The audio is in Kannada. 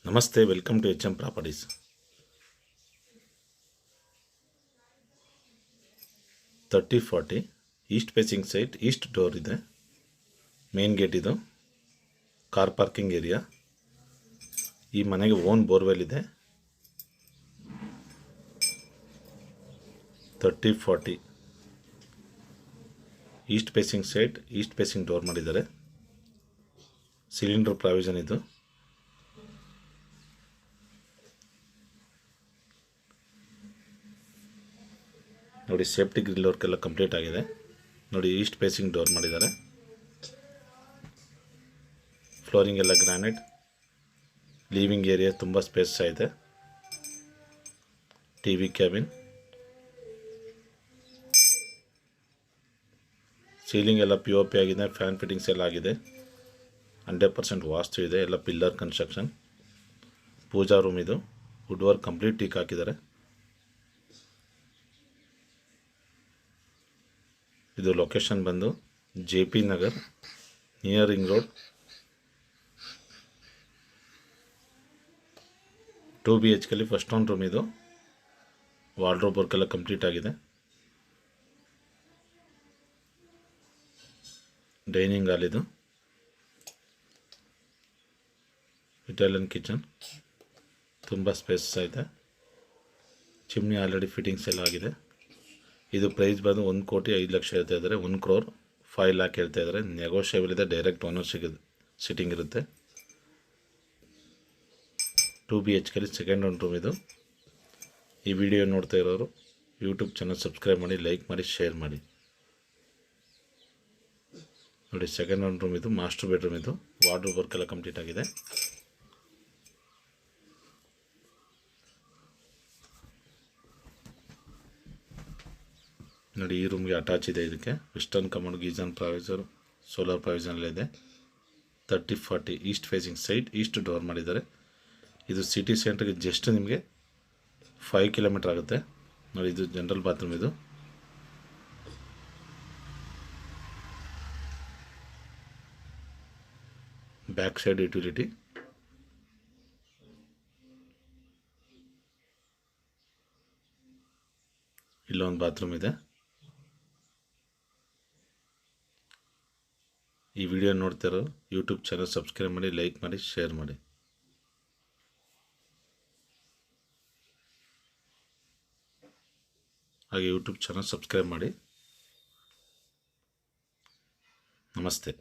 ನಮಸ್ತೆ, welcome to HM properties. Thirty 40 east facing site, east door ಇದೆ, ಮೇನ್ ಗೇಟ್ ಇದು, ಕಾರ್ ಪಾರ್ಕಿಂಗ್ ಏರಿಯಾ. ಈ ಮನೆಗೆ ಓನ್ ಬೋರ್ವೆಲ್ ಇದೆ. 30-40 east facing site, east facing door ಮಾಡಿದ್ದಾರೆ. ಸಿಲಿಂಡರ್ ಪ್ರಾವಿಷನ್ ಇದು. ನೋಡಿ, ಸೇಫ್ಟಿ ಗ್ರಿಲ್ ವರ್ಕ್ ಎಲ್ಲ ಕಂಪ್ಲೀಟ್ ಆಗಿದೆ. ನೋಡಿ, ಈಸ್ಟ್ ಫೇಸಿಂಗ್ ಡೋರ್ ಮಾಡಿದ್ದಾರೆ. ಫ್ಲೋರಿಂಗ್ ಎಲ್ಲ ಗ್ರಾನೈಟ್. ಲಿವಿಂಗ್ ಏರಿಯಾ ತುಂಬ ಸ್ಪೇಸ್ ಇದೆ. TV cabin. ಸೀಲಿಂಗ್ ಎಲ್ಲ POP ಆಗಿದೆ. ಫ್ಯಾನ್ ಫಿಟ್ಟಿಂಗ್ಸ್ ಎಲ್ಲ ಆಗಿದೆ. 100% ವಾಸ್ತು ಇದೆ. ಎಲ್ಲ ಪಿಲ್ಲರ್ ಕನ್ಸ್ಟ್ರಕ್ಷನ್. ಪೂಜಾ ರೂಮ್ ಇದು. ವುಡ್ ವರ್ಕ್ ಕಂಪ್ಲೀಟ್ ಟೀಕ್ ಹಾಕಿದ್ದಾರೆ. ಇದು ಲೊಕೇಶನ್ ಬಂದು JP Nagar, near ring road. 2 BHK first one room ಇದು. ವಾರ್ಡ್ರೋಬ್ ವರ್ಕ್ ಎಲ್ಲ ಕಂಪ್ಲೀಟ್ ಆಗಿದೆ. ಡೈನಿಂಗ್ ಹಾಲ್ ಇದು. ಇಟಾಲಿಯನ್ ಕಿಚನ್, ತುಂಬ ಸ್ಪೇಸ್ ಇದೆ. ಚಿಮ್ನಿ ಆಲ್ರೆಡಿ ಫಿಟ್ಟಿಂಗ್ಸ್ ಎಲ್ಲ ಆಗಿದೆ. ಇದು ಪ್ರೈಸ್ ಬಂದು 1,05,00,000 ಹೇಳ್ತಾ ಇದ್ದಾರೆ. 1,05 lakh ಹೇಳ್ತಾ ಇದ್ದಾರೆ. ನೆಗೋಷಿಯಬಲ್ ಇದೆ. ಡೈರೆಕ್ಟ್ ಓನರ್ ಸಿಟ್ಟಿಂಗ್ ಇರುತ್ತೆ. 2 BHK ಸೆಕೆಂಡ್ ಒನ್ ರೂಮ್ ಇದು. ಈ ವಿಡಿಯೋ ನೋಡ್ತಾ ಇರೋರು ಯೂಟ್ಯೂಬ್ ಚಾನಲ್ ಸಬ್ಸ್ಕ್ರೈಬ್ ಮಾಡಿ, ಲೈಕ್ ಮಾಡಿ, ಶೇರ್ ಮಾಡಿ. ನೋಡಿ, ಸೆಕೆಂಡ್ ಒನ್ ರೂಮ್ ಇದು. ಮಾಸ್ಟರ್ ಬೆಡ್ರೂಮ್ ಇದು. ವಾರ್ಡ್ರೋಬ್ ವರ್ಕ್ ಎಲ್ಲ ಕಂಪ್ಲೀಟ್ ಆಗಿದೆ. ನೋಡಿ, ಈ ರೂಮ್ಗೆ ಅಟ್ಯಾಚ್ ಇದೆ. ಇದಕ್ಕೆ ವೆಸ್ಟರ್ನ್ ಕಮೋಡ್, ಗೀಜನ್ ಪ್ರಾವಿಸರ್, ಸೋಲಾರ್ ಪ್ರಾವಿಷನ್ ಎಲ್ಲ ಇದೆ. 30-40 east facing site, east door ಮಾಡಿದ್ದಾರೆ. ಇದು ಸಿಟಿ ಸೆಂಟ್ರಿಗೆ ಜಸ್ಟ್ ನಿಮಗೆ 5 ಕಿಲೋಮೀಟರ್ ಆಗುತ್ತೆ. ನೋಡಿ, ಇದು ಜನರಲ್ ಬಾತ್ರೂಮ್ ಇದು. Back side utility. ಇಲ್ಲೊಂದು ಬಾತ್ರೂಮ್ ಇದೆ. ಈ ವಿಡಿಯೋ ನೋಡ್ತಿರೋ ಯೂಟ್ಯೂಬ್ ಚಾನಲ್ ಸಬ್ಸ್ಕ್ರೈಬ್ ಮಾಡಿ, ಲೈಕ್ ಮಾಡಿ, ಶೇರ್ ಮಾಡಿ. ಹಾಗೆ ಯೂಟ್ಯೂಬ್ ಚಾನಲ್ ಸಬ್ಸ್ಕ್ರೈಬ್ ಮಾಡಿ. ನಮಸ್ತೆ.